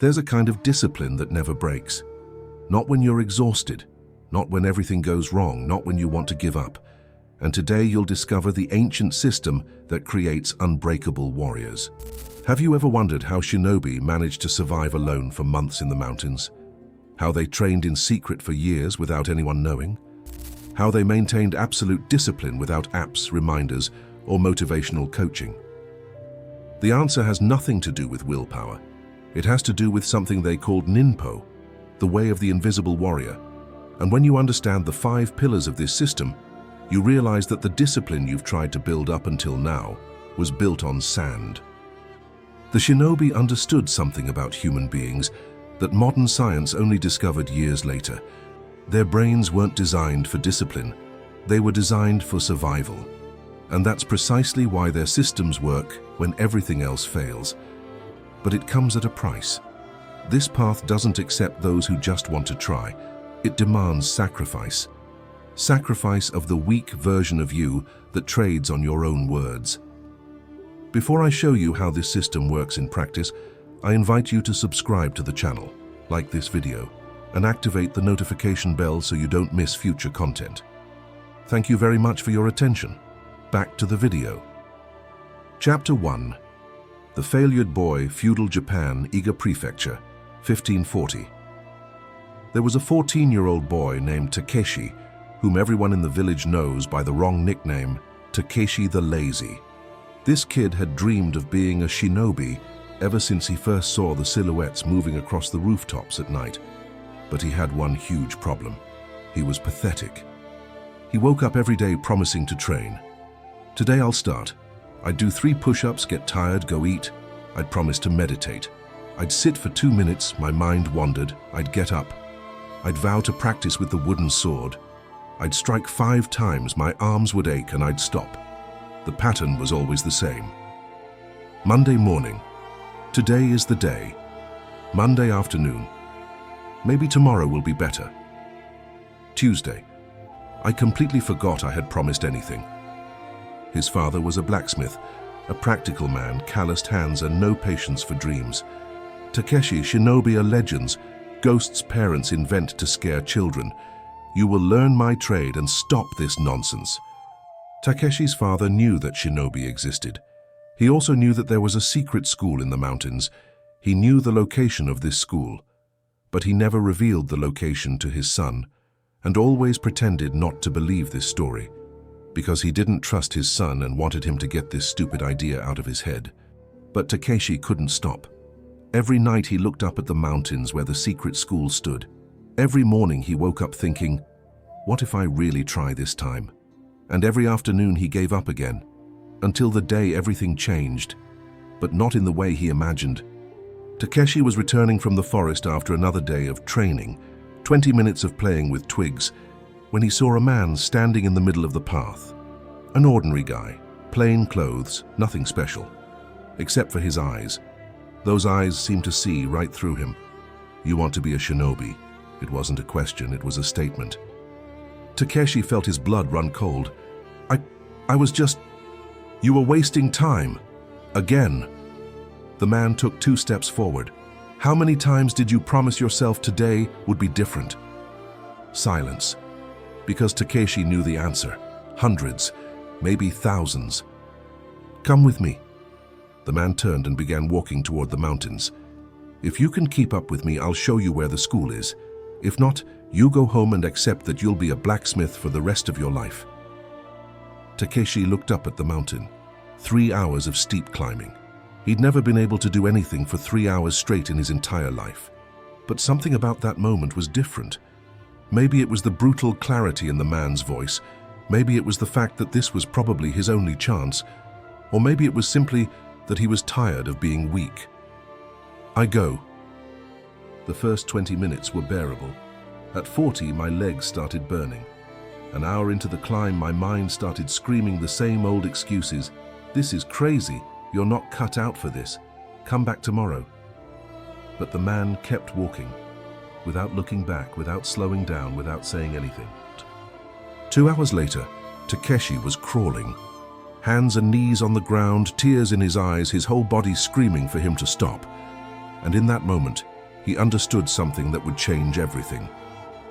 There's a kind of discipline that never breaks. Not when you're exhausted, not when everything goes wrong, not when you want to give up. And today you'll discover the ancient system that creates unbreakable warriors. Have you ever wondered how Shinobi managed to survive alone for months in the mountains? How they trained in secret for years without anyone knowing? How they maintained absolute discipline without apps, reminders, or motivational coaching? The answer has nothing to do with willpower. It has to do with something they called Ninpo, the way of the invisible warrior. And when you understand the 5 pillars of this system, you realize that the discipline you've tried to build up until now was built on sand. The Shinobi understood something about human beings that modern science only discovered years later. Their brains weren't designed for discipline, they were designed for survival. And that's precisely why their systems work when everything else fails. But it comes at a price. This path doesn't accept those who just want to try. It demands sacrifice. Sacrifice of the weak version of you that trades on your own words. Before I show you how this system works in practice, I invite you to subscribe to the channel, like this video, and activate the notification bell so you don't miss future content. Thank you very much for your attention. Back to the video. Chapter 1. The Failured Boy, Feudal Japan, Iga Prefecture, 1540. There was a 14-year-old boy named Takeshi, whom everyone in the village knows by the wrong nickname, Takeshi the Lazy. This kid had dreamed of being a shinobi ever since he first saw the silhouettes moving across the rooftops at night. But he had one huge problem. He was pathetic. He woke up every day promising to train. Today I'll start. I'd do 3 push-ups, get tired, go eat. I'd promise to meditate. I'd sit for 2 minutes, my mind wandered. I'd get up. I'd vow to practice with the wooden sword. I'd strike 5 times, my arms would ache, and I'd stop. The pattern was always the same. Monday morning. Today is the day. Monday afternoon. Maybe tomorrow will be better. Tuesday. I completely forgot I had promised anything. His father was a blacksmith, a practical man, calloused hands and no patience for dreams. Takeshi, shinobi are legends. Ghosts parents invent to scare children. You will learn my trade and stop this nonsense. Takeshi's father knew that shinobi existed. He also knew that there was a secret school in the mountains. He knew the location of this school, but he never revealed the location to his son, and always pretended not to believe this story, because he didn't trust his son and wanted him to get this stupid idea out of his head. But Takeshi couldn't stop. Every night he looked up at the mountains where the secret school stood. Every morning he woke up thinking, what if I really try this time? And every afternoon he gave up again, until the day everything changed, but not in the way he imagined. Takeshi was returning from the forest after another day of training, 20 minutes of playing with twigs, when he saw a man standing in the middle of the path. An ordinary guy, plain clothes, nothing special, except for his eyes. Those eyes seemed to see right through him. You want to be a shinobi. It wasn't a question, it was a statement. Takeshi felt his blood run cold. I was just... You were wasting time. Again. The man took 2 steps forward. How many times did you promise yourself today would be different? Silence. Because Takeshi knew the answer. Hundreds, maybe thousands. Come with me. The man turned and began walking toward the mountains. If you can keep up with me, I'll show you where the school is. If not, you go home and accept that you'll be a blacksmith for the rest of your life. Takeshi looked up at the mountain. 3 hours of steep climbing. He'd never been able to do anything for 3 hours straight in his entire life. But something about that moment was different. Maybe it was the brutal clarity in the man's voice. Maybe it was the fact that this was probably his only chance. Or maybe it was simply that he was tired of being weak. I go. The first 20 minutes were bearable. At 40, my legs started burning. An hour into the climb, my mind started screaming the same old excuses. This is crazy. You're not cut out for this. Come back tomorrow. But the man kept walking, without looking back, without slowing down, without saying anything. 2 hours later, Takeshi was crawling. Hands and knees on the ground, tears in his eyes, his whole body screaming for him to stop. And in that moment, he understood something that would change everything.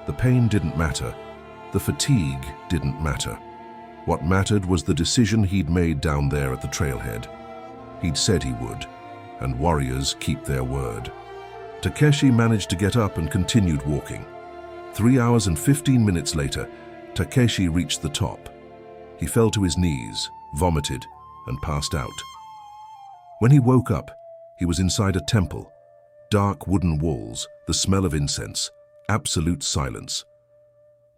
The pain didn't matter. The fatigue didn't matter. What mattered was the decision he'd made down there at the trailhead. He'd said he would, and warriors keep their word. Takeshi managed to get up and continued walking. 3 hours and 15 minutes later, Takeshi reached the top. He fell to his knees, vomited, and passed out. When he woke up, he was inside a temple. Dark wooden walls, the smell of incense, absolute silence.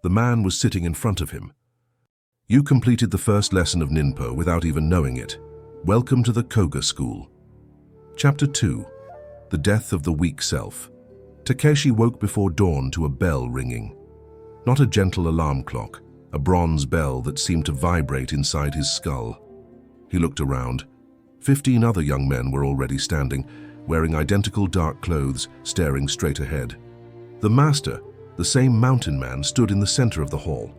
The man was sitting in front of him. You completed the first lesson of Ninpo without even knowing it. Welcome to the Koga School. Chapter 2. The Death of the Weak Self. Takeshi woke before dawn to a bell ringing. Not a gentle alarm clock, a bronze bell that seemed to vibrate inside his skull. He looked around. 15 other young men were already standing, wearing identical dark clothes, staring straight ahead. The master, the same mountain man, stood in the center of the hall.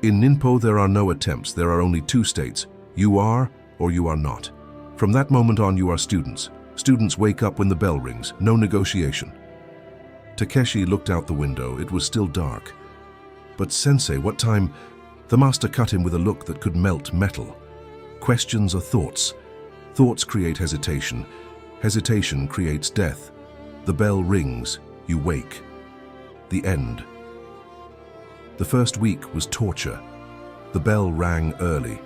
In Ninpo there are no attempts, there are only 2 states. You are or you are not. From that moment on you are students. Students wake up when the bell rings, no negotiation. Takeshi looked out the window, it was still dark. But sensei, what time? The master cut him with a look that could melt metal. Questions are thoughts. Thoughts create hesitation. Hesitation creates death. The bell rings, you wake. The end. The first week was torture. The bell rang early.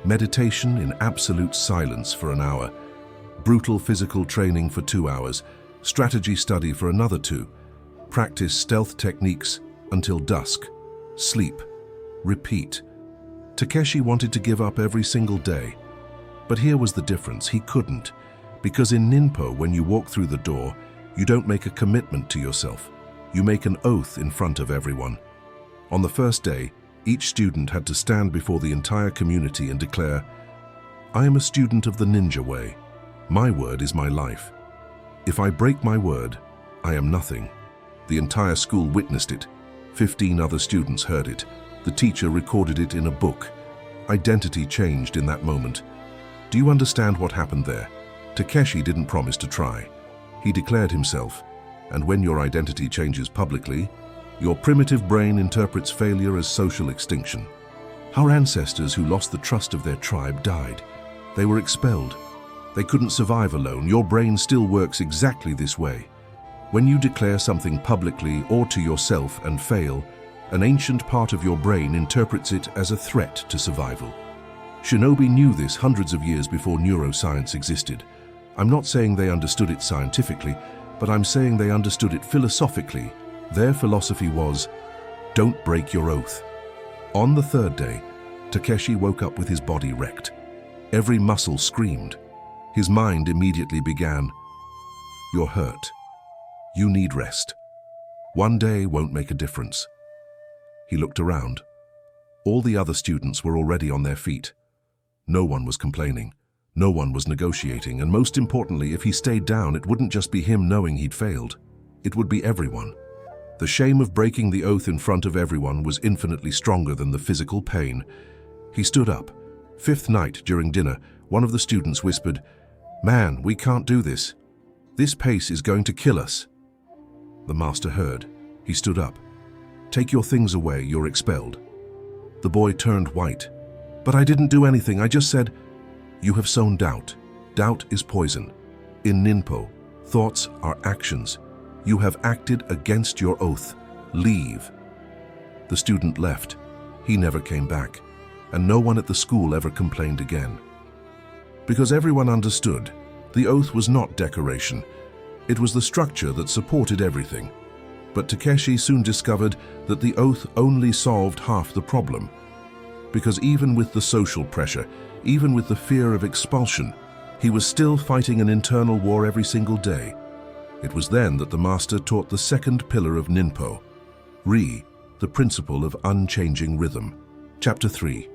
Meditation in absolute silence for an hour. Brutal physical training for 2 hours. Strategy study for another 2. Practice stealth techniques until dusk. Sleep. Repeat. Takeshi wanted to give up every single day. But here was the difference, he couldn't. Because in Ninpo, when you walk through the door, you don't make a commitment to yourself. You make an oath in front of everyone. On the first day, each student had to stand before the entire community and declare, I am a student of the ninja way. My word is my life. If I break my word, I am nothing. The entire school witnessed it. 15 other students heard it. The teacher recorded it in a book. Identity changed in that moment. Do you understand what happened there? Takeshi didn't promise to try. He declared himself, and when your identity changes publicly, your primitive brain interprets failure as social extinction. Our ancestors who lost the trust of their tribe died. They were expelled. They couldn't survive alone. Your brain still works exactly this way. When you declare something publicly or to yourself and fail, an ancient part of your brain interprets it as a threat to survival. Shinobi knew this hundreds of years before neuroscience existed. I'm not saying they understood it scientifically, but I'm saying they understood it philosophically. Their philosophy was, don't break your oath. On the 3rd day, Takeshi woke up with his body wrecked. Every muscle screamed. His mind immediately began, you're hurt. You need rest. One day won't make a difference. He looked around. All the other students were already on their feet. No one was complaining. No one was negotiating, and most importantly, if he stayed down, it wouldn't just be him knowing he'd failed. It would be everyone. The shame of breaking the oath in front of everyone was infinitely stronger than the physical pain. He stood up. 5th night during dinner, one of the students whispered, Man, we can't do this. This pace is going to kill us. The master heard. He stood up. Take your things away, you're expelled. The boy turned white. But I didn't do anything, I just said, You have sown doubt. Doubt is poison. In Ninpo, thoughts are actions. You have acted against your oath. Leave. The student left. He never came back, and no one at the school ever complained again. Because everyone understood, the oath was not decoration. It was the structure that supported everything. But Takeshi soon discovered that the oath only solved half the problem. Because even with the social pressure, even with the fear of expulsion, he was still fighting an internal war every single day. It was then that the master taught the 2nd pillar of Ninpo, the principle of unchanging rhythm. Chapter 3.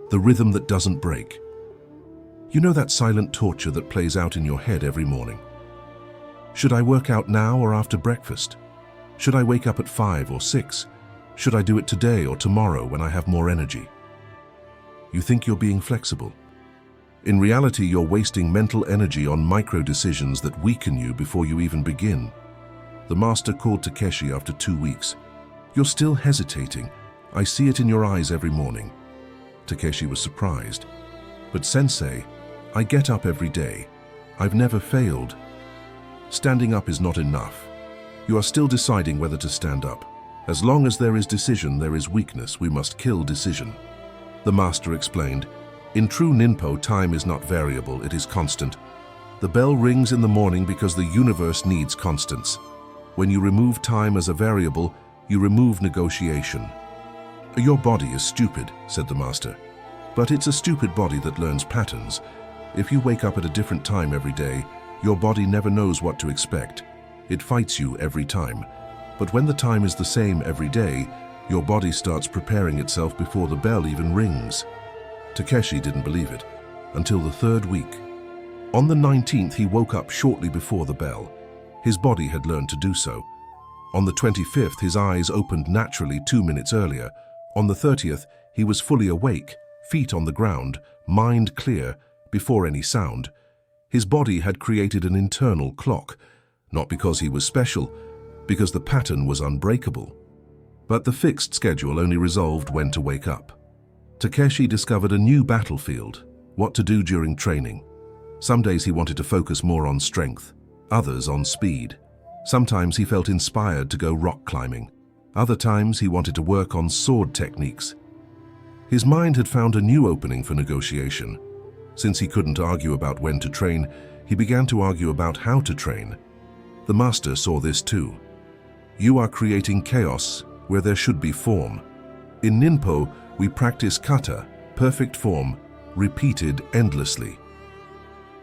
The rhythm that doesn't break. You know that silent torture that plays out in your head every morning? Should I work out now or after breakfast? Should I wake up at 5 or 6? Should I do it today or tomorrow when I have more energy? You think you're being flexible. In reality, you're wasting mental energy on micro-decisions that weaken you before you even begin. The master called Takeshi after 2 weeks. "You're still hesitating. I see it in your eyes every morning." Takeshi was surprised. "But sensei, I get up every day. I've never failed." Standing up is not enough. You are still deciding whether to stand up. As long as there is decision, there is weakness. We must kill decision. The master explained, "In true Ninpo, time is not variable, it is constant. The bell rings in the morning because the universe needs constants. When you remove time as a variable, you remove negotiation." "Your body is stupid," said the master. "But it's a stupid body that learns patterns. If you wake up at a different time every day, your body never knows what to expect. It fights you every time. But when the time is the same every day, your body starts preparing itself before the bell even rings." Takeshi didn't believe it until the 3rd week. On the 19th, he woke up shortly before the bell. His body had learned to do so. On the 25th, his eyes opened naturally 2 minutes earlier. On the 30th, he was fully awake, feet on the ground, mind clear, before any sound. His body had created an internal clock, not because he was special, because the pattern was unbreakable. But the fixed schedule only resolved when to wake up. Takeshi discovered a new battlefield, what to do during training. Some days he wanted to focus more on strength, others on speed. Sometimes he felt inspired to go rock climbing. Other times he wanted to work on sword techniques. His mind had found a new opening for negotiation. Since he couldn't argue about when to train, he began to argue about how to train. The master saw this too. "You are creating chaos where there should be form. In Ninpo, we practice kata, perfect form, repeated endlessly."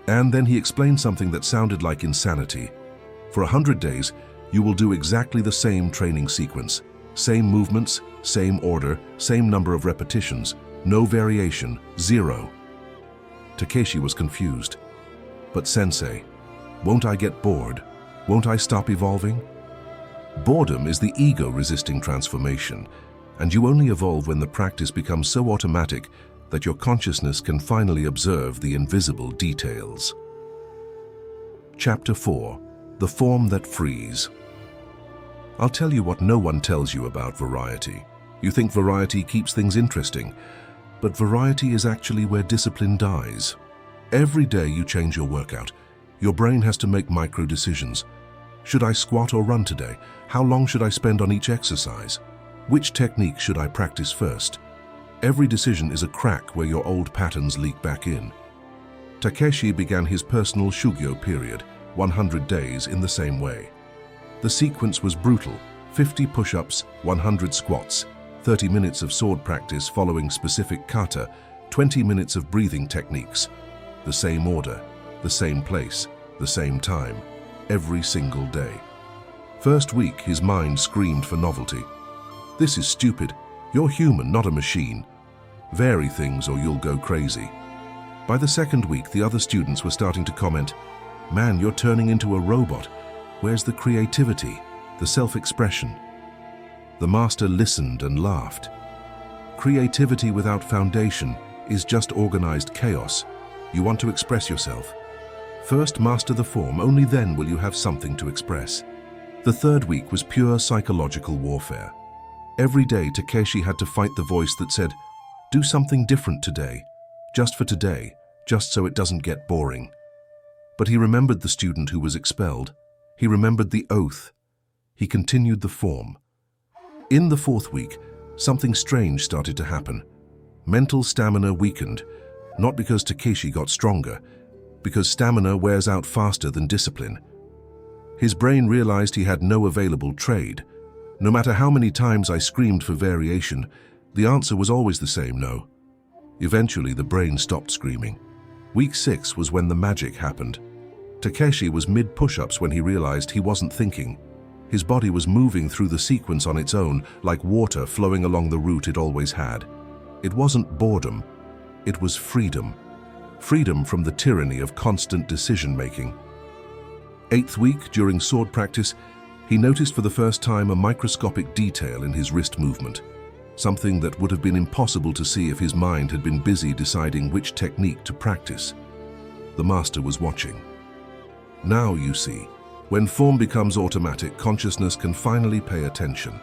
And then he explained something that sounded like insanity. For 100 days, you will do exactly the same training sequence. Same movements, same order, same number of repetitions. No variation, 0. Takeshi was confused. "But sensei, won't I get bored? Won't I stop evolving?" Boredom is the ego resisting transformation, and you only evolve when the practice becomes so automatic that your consciousness can finally observe the invisible details. Chapter 4. The Form That Frees. I'll tell you what no one tells you about variety. You think variety keeps things interesting, but variety is actually where discipline dies. Every day you change your workout. Your brain has to make micro decisions. Should I squat or run today? How long should I spend on each exercise? Which technique should I practice first? Every decision is a crack where your old patterns leak back in. Takeshi began his personal shugyo period, 100 days, in the same way. The sequence was brutal: 50 push-ups, 100 squats, 30 minutes of sword practice following specific kata, 20 minutes of breathing techniques. The same order, the same place, the same time, every single day. First week, his mind screamed for novelty. "This is stupid. You're human, not a machine. Vary things or you'll go crazy." By the second week, the other students were starting to comment, "Man, you're turning into a robot. Where's the creativity, the self-expression?" The master listened and laughed. "Creativity without foundation is just organized chaos. You want to express yourself. First master the form, only then will you have something to express." The third week was pure psychological warfare. Every day Takeshi had to fight the voice that said, "Do something different today, just for today, just so it doesn't get boring." But he remembered the student who was expelled. He remembered the oath. He continued the form. In the fourth week, something strange started to happen. Mental stamina weakened, not because Takeshi got stronger, because stamina wears out faster than discipline. His brain realized he had no available trade. No matter how many times I screamed for variation, the answer was always the same: no. Eventually, the brain stopped screaming. Week 6 was when the magic happened. Takeshi was mid-push-ups when he realized he wasn't thinking. His body was moving through the sequence on its own, like water flowing along the route it always had. It wasn't boredom, it was freedom. Freedom from the tyranny of constant decision-making. 8th week, during sword practice, he noticed for the first time a microscopic detail in his wrist movement. something that would have been impossible to see if his mind had been busy deciding which technique to practice. The master was watching. Now, you see, when form becomes automatic, consciousness can finally pay attention.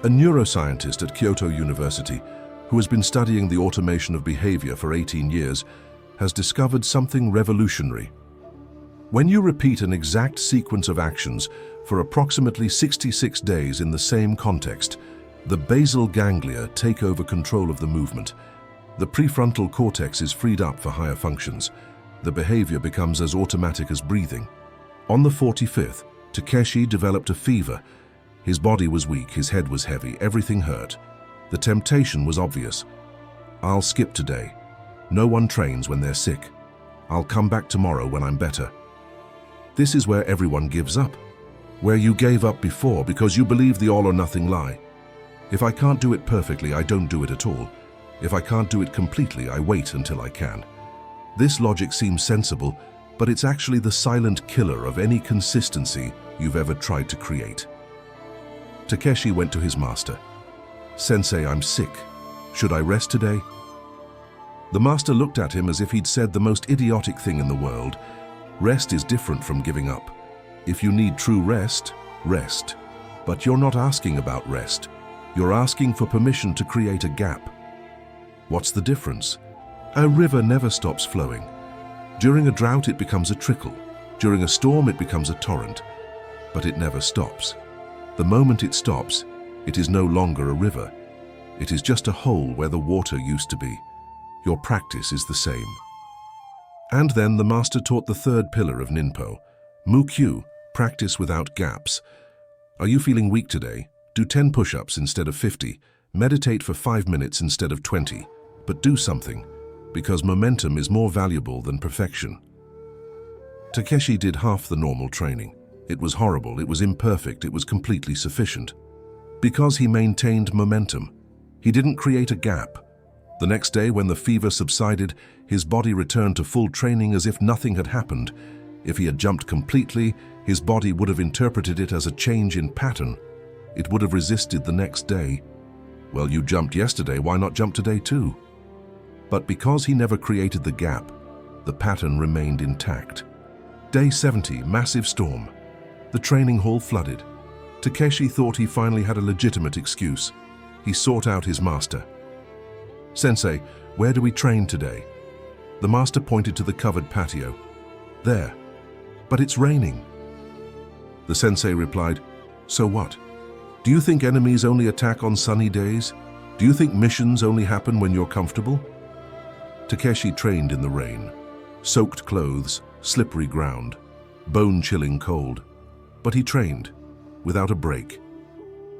A neuroscientist at Kyoto University, who has been studying the automation of behavior for 18 years, has discovered something revolutionary. When you repeat an exact sequence of actions for approximately 66 days in the same context, the basal ganglia take over control of the movement. The prefrontal cortex is freed up for higher functions. The behavior becomes as automatic as breathing. On the 45th, Takeshi developed a fever. His body was weak, his head was heavy, everything hurt. The temptation was obvious. I'll skip today. No one trains when they're sick. I'll come back tomorrow when I'm better. This is where everyone gives up. Where you gave up before because you believe the all or nothing lie. If I can't do it perfectly, I don't do it at all. If I can't do it completely, I wait until I can. This logic seems sensible, but it's actually the silent killer of any consistency you've ever tried to create. Takeshi went to his master. "Sensei, I'm sick. Should I rest today?" The master looked at him as if he'd said the most idiotic thing in the world. Rest is different from giving up. If you need true rest, rest. But you're not asking about rest. You're asking for permission to create a gap. What's the difference? A river never stops flowing. During a drought, it becomes a trickle. During a storm, it becomes a torrent. But it never stops. The moment it stops, it is no longer a river. It is just a hole where the water used to be. Your practice is the same. And then the master taught the third pillar of Ninpo, Mukyu, practice without gaps. Are you feeling weak today? Do 10 push-ups instead of 50. Meditate for 5 minutes instead of 20. But do something, because momentum is more valuable than perfection. Takeshi did half the normal training. It was horrible, it was imperfect, it was completely sufficient. Because he maintained momentum. He didn't create a gap. The next day, when the fever subsided, his body returned to full training as if nothing had happened. If he had jumped completely, his body would have interpreted it as a change in pattern. It would have resisted the next day. Well, you jumped yesterday, why not jump today too? But because he never created the gap, the pattern remained intact. Day 70, massive storm. The training hall flooded. Takeshi thought he finally had a legitimate excuse. He sought out his master. "Sensei, where do we train today?" The master pointed to the covered patio. "There. But it's raining." The sensei replied, "So what? Do you think enemies only attack on sunny days? Do you think missions only happen when you're comfortable?" Takeshi trained in the rain. Soaked clothes, slippery ground, bone-chilling cold. But he trained, without a break.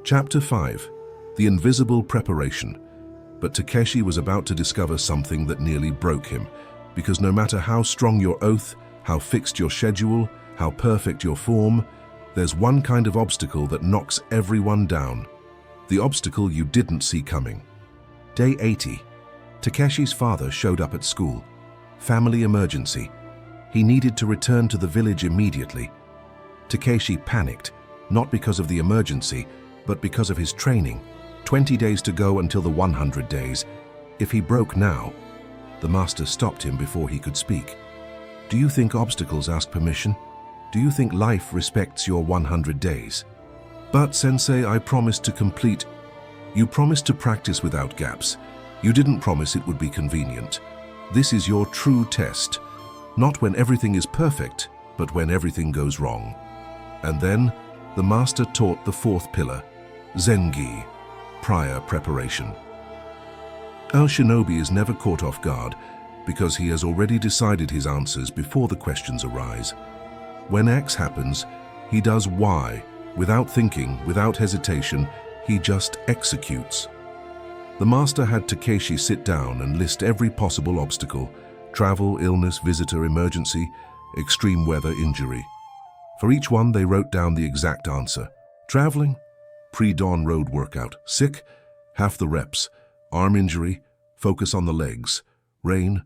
Chapter 5. The Invisible Preparation. But Takeshi was about to discover something that nearly broke him, because no matter how strong your oath, how fixed your schedule, how perfect your form, there's one kind of obstacle that knocks everyone down. The obstacle you didn't see coming. Day 80. Takeshi's father showed up at school. Family emergency. He needed to return to the village immediately. Takeshi panicked, not because of the emergency, but because of his training. 20 days to go until the 100 days. If he broke now, the master stopped him before he could speak. "Do you think obstacles ask permission? Do you think life respects your 100 days? "But, Sensei, I promised to complete." "You promised to practice without gaps. You didn't promise it would be convenient. This is your true test. Not when everything is perfect, but when everything goes wrong." And then, the master taught the fourth pillar, Zengi, prior preparation. Our Shinobi is never caught off guard because he has already decided his answers before the questions arise. When X happens, he does Y. Without thinking, without hesitation, he just executes. The master had Takeshi sit down and list every possible obstacle: travel, illness, visitor, emergency, extreme weather, injury. For each one, they wrote down the exact answer. Traveling? Pre-dawn road workout. Sick? Half the reps. Arm injury? Focus on the legs. Rain?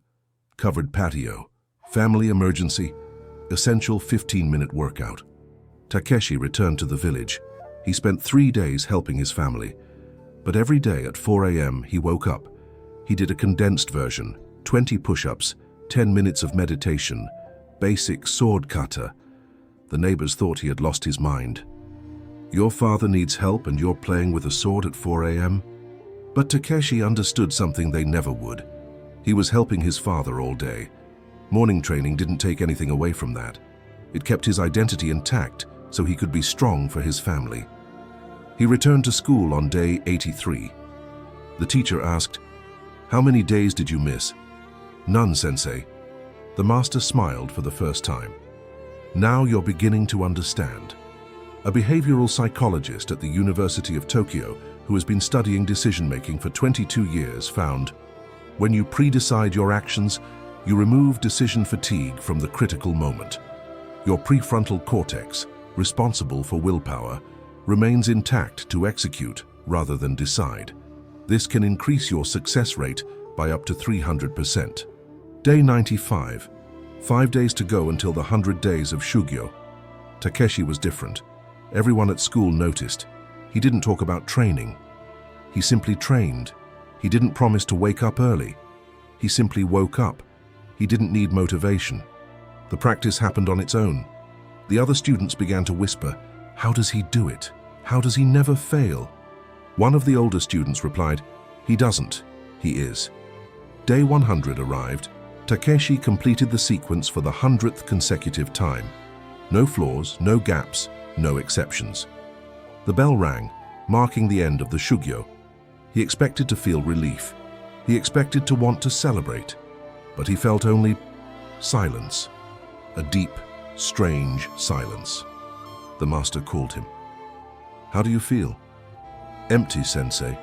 Covered patio. Family emergency? Essential 15-minute workout. Takeshi returned to the village. He spent 3 days helping his family. But every day at 4 a.m. he woke up. He did a condensed version, 20 push-ups, 10 minutes of meditation, basic sword kata. The neighbors thought he had lost his mind. Your father needs help and you're playing with a sword at 4 a.m.? But Takeshi understood something they never would. He was helping his father all day. Morning training didn't take anything away from that. It kept his identity intact so he could be strong for his family. He returned to school on day 83. The teacher asked, "How many days did you miss?" "None, sensei." The master smiled for the first time. "Now you're beginning to understand." A behavioral psychologist at the University of Tokyo who has been studying decision-making for 22 years found, when you pre-decide your actions, you remove decision fatigue from the critical moment. Your prefrontal cortex, responsible for willpower, remains intact to execute rather than decide. This can increase your success rate by up to 300%. Day 95. 5 days to go until the 100 days of Shugyo. Takeshi was different. Everyone at school noticed. He didn't talk about training. He simply trained. He didn't promise to wake up early. He simply woke up. He didn't need motivation. The practice happened on its own. The other students began to whisper, "How does he do it? How does he never fail?" One of the older students replied, "He doesn't, he is." Day 100 arrived. Takeshi completed the sequence for the 100th consecutive time. No flaws, no gaps, no exceptions. The bell rang, marking the end of the Shugyo. He expected to feel relief. He expected to want to celebrate. But he felt only silence. A deep, strange silence. The master called him. "How do you feel?" "Empty, sensei,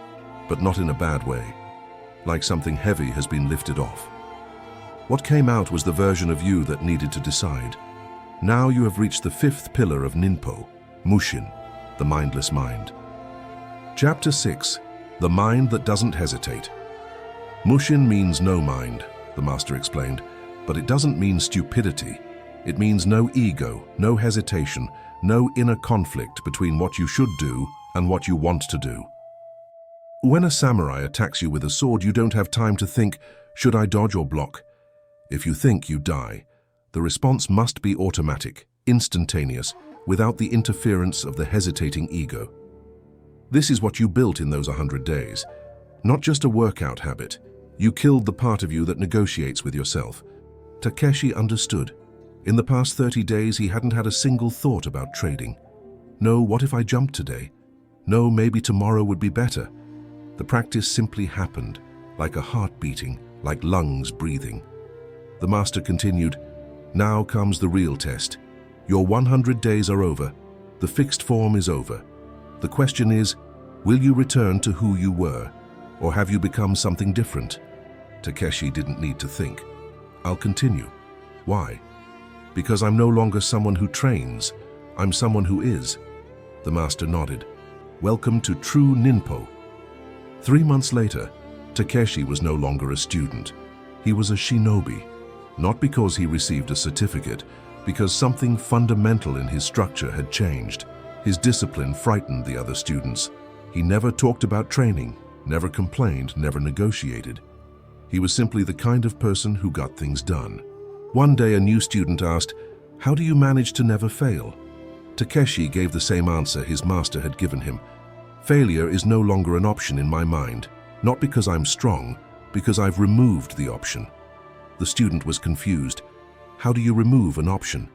but not in a bad way. Like something heavy has been lifted off." What came out was the version of you that needed to decide. Now you have reached the 5th pillar of Ninpo, Mushin, the mindless mind. Chapter 6. The mind that doesn't hesitate. Mushin means no mind, the master explained, but it doesn't mean stupidity. It means no ego, no hesitation, no inner conflict between what you should do and what you want to do. When a samurai attacks you with a sword, you don't have time to think, "Should I dodge or block?" If you think, you die. The response must be automatic, instantaneous, without the interference of the hesitating ego. This is what you built in those 100 days. Not just a workout habit. You killed the part of you that negotiates with yourself. Takeshi understood. In the past 30 days, he hadn't had a single thought about trading. No, what if I jumped today? No, maybe tomorrow would be better. The practice simply happened, like a heart beating, like lungs breathing. The master continued, "Now comes the real test. Your 100 days are over. The fixed form is over. The question is, will you return to who you were, or have you become something different?" Takeshi didn't need to think. "I'll continue." "Why?" "Because I'm no longer someone who trains. I'm someone who is." The master nodded. "Welcome to true Ninpo." 3 months later, Takeshi was no longer a student. He was a shinobi. Not because he received a certificate, because something fundamental in his structure had changed. His discipline frightened the other students. He never talked about training, never complained, never negotiated. He was simply the kind of person who got things done. One day a new student asked, "How do you manage to never fail?" Takeshi gave the same answer his master had given him. "Failure is no longer an option in my mind, not because I'm strong, because I've removed the option." The student was confused. How do you remove an option?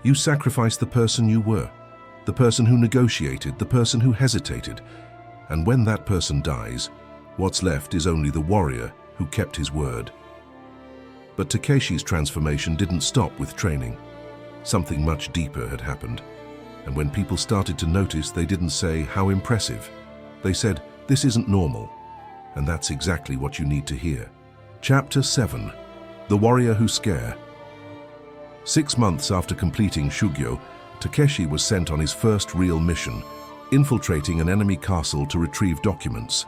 You sacrifice the person you were, the person who negotiated, the person who hesitated. And when that person dies, what's left is only the warrior who kept his word. But Takeshi's transformation didn't stop with training. Something much deeper had happened. And when people started to notice, they didn't say, "How impressive." They said, "This isn't normal." And that's exactly what you need to hear. Chapter 7. The Warrior Who Scare. 6 months after completing Shugyo, Takeshi was sent on his first real mission, infiltrating an enemy castle to retrieve documents.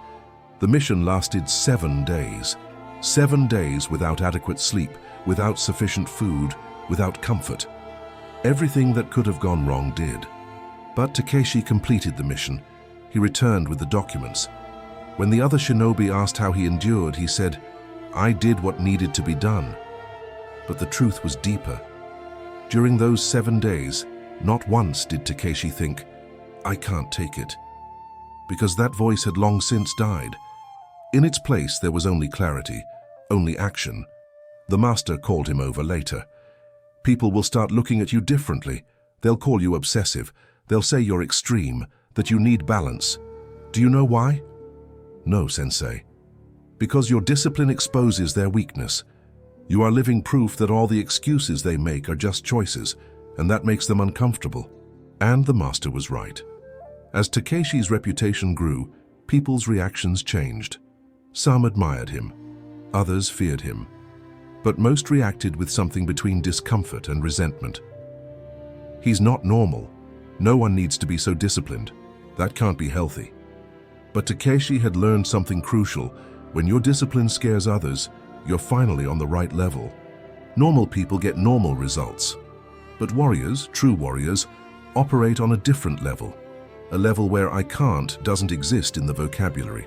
The mission lasted 7 days. 7 days without adequate sleep, without sufficient food, without comfort. Everything that could have gone wrong did. But Takeshi completed the mission. He returned with the documents. When the other shinobi asked how he endured, he said, "I did what needed to be done." But the truth was deeper. During those 7 days, not once did Takeshi think, "I can't take it," because that voice had long since died. In its place, there was only clarity, only action. The master called him over later. "People will start looking at you differently. They'll call you obsessive. They'll say you're extreme, that you need balance. Do you know why?" "No, sensei. Because your discipline exposes their weakness. You are living proof that all the excuses they make are just choices, and that makes them uncomfortable." And the master was right. As Takeshi's reputation grew, people's reactions changed. Some admired him, others feared him, but most reacted with something between discomfort and resentment. "He's not normal. No one needs to be so disciplined. That can't be healthy." But Takeshi had learned something crucial. When your discipline scares others, you're finally on the right level. Normal people get normal results. But warriors, true warriors, operate on a different level. A level where "I can't" doesn't exist in the vocabulary.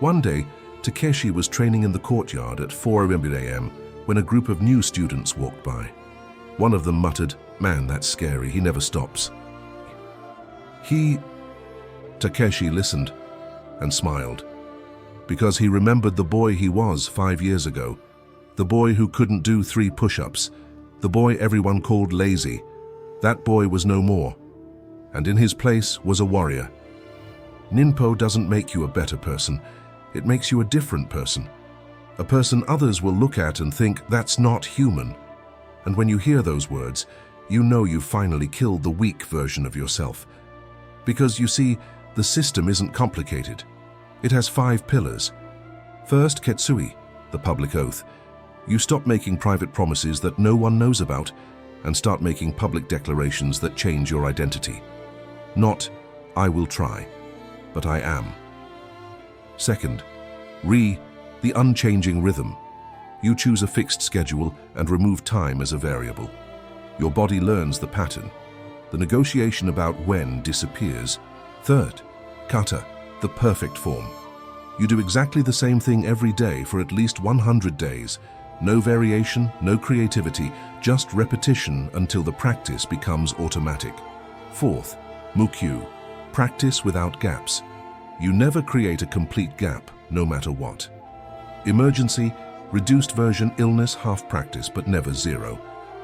One day, Takeshi was training in the courtyard at 4 a.m. when a group of new students walked by. One of them muttered, "Man, that's scary. He never stops." Takeshi listened and smiled, because he remembered the boy he was 5 years ago, the boy who couldn't do 3 push-ups, the boy everyone called lazy. That boy was no more, and in his place was a warrior. Ninpo doesn't make you a better person, it makes you a different person. A person others will look at and think, "That's not human." And when you hear those words, you know you've finally killed the weak version of yourself. Because you see, the system isn't complicated. It has 5 pillars. First, Ketsui, the public oath. You stop making private promises that no one knows about and start making public declarations that change your identity. Not, "I will try," but "I am." Second, the unchanging rhythm. You choose a fixed schedule and remove time as a variable. Your body learns the pattern. The negotiation about when disappears. Third, kata, the perfect form. You do exactly the same thing every day for at least 100 days. No variation, no creativity, just repetition until the practice becomes automatic. Fourth, mukyu, practice without gaps. You never create a complete gap, no matter what. Emergency, reduced version, illness, half practice, but never zero,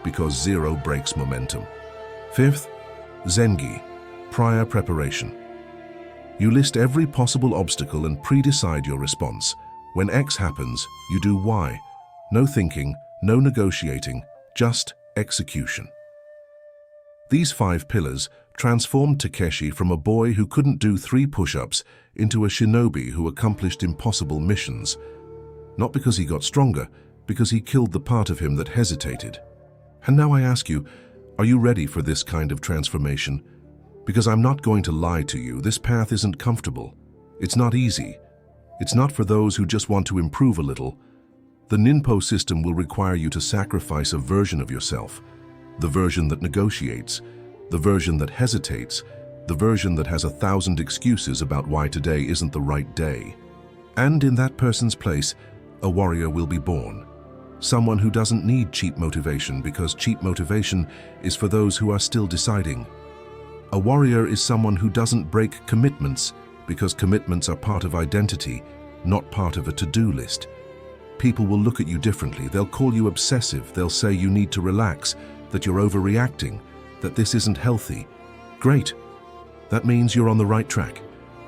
because zero breaks momentum. Fifth, zengi, prior preparation. You list every possible obstacle and pre-decide your response. When X happens, you do Y. No thinking, no negotiating, just execution. These 5 pillars transformed Takeshi from a boy who couldn't do 3 push-ups into a shinobi who accomplished impossible missions. Not because he got stronger, because he killed the part of him that hesitated. And now I ask you, are you ready for this kind of transformation? Because I'm not going to lie to you, this path isn't comfortable. It's not easy. It's not for those who just want to improve a little. The Ninpo system will require you to sacrifice a version of yourself, the version that negotiates, the version that hesitates, the version that has 1,000 excuses about why today isn't the right day. And in that person's place, a warrior will be born. Someone who doesn't need cheap motivation, because cheap motivation is for those who are still deciding. A warrior is someone who doesn't break commitments, because commitments are part of identity, not part of a to-do list. People will look at you differently. They'll call you obsessive. They'll say you need to relax, that you're overreacting, that this isn't healthy. Great. That means you're on the right track,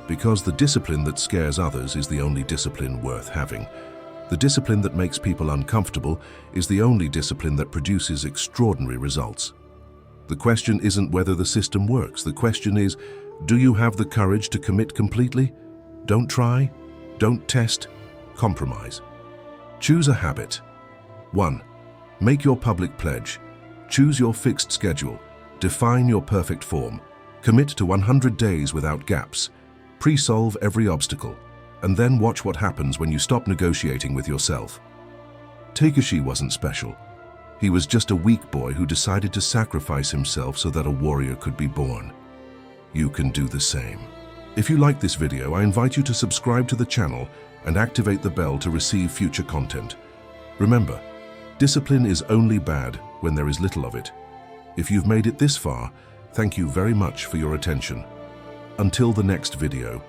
because the discipline that scares others is the only discipline worth having. The discipline that makes people uncomfortable is the only discipline that produces extraordinary results. The question isn't whether the system works. The question is, do you have the courage to commit completely? Don't try, don't test, compromise. Choose a habit. 1. Make your public pledge. Choose your fixed schedule. Define your perfect form. Commit to 100 days without gaps. Pre-solve every obstacle. And then watch what happens when you stop negotiating with yourself. Takeshi wasn't special. He was just a weak boy who decided to sacrifice himself so that a warrior could be born. You can do the same. If you like this video, I invite you to subscribe to the channel and activate the bell to receive future content. Remember, discipline is only bad when there is little of it. If you've made it this far, thank you very much for your attention. Until the next video.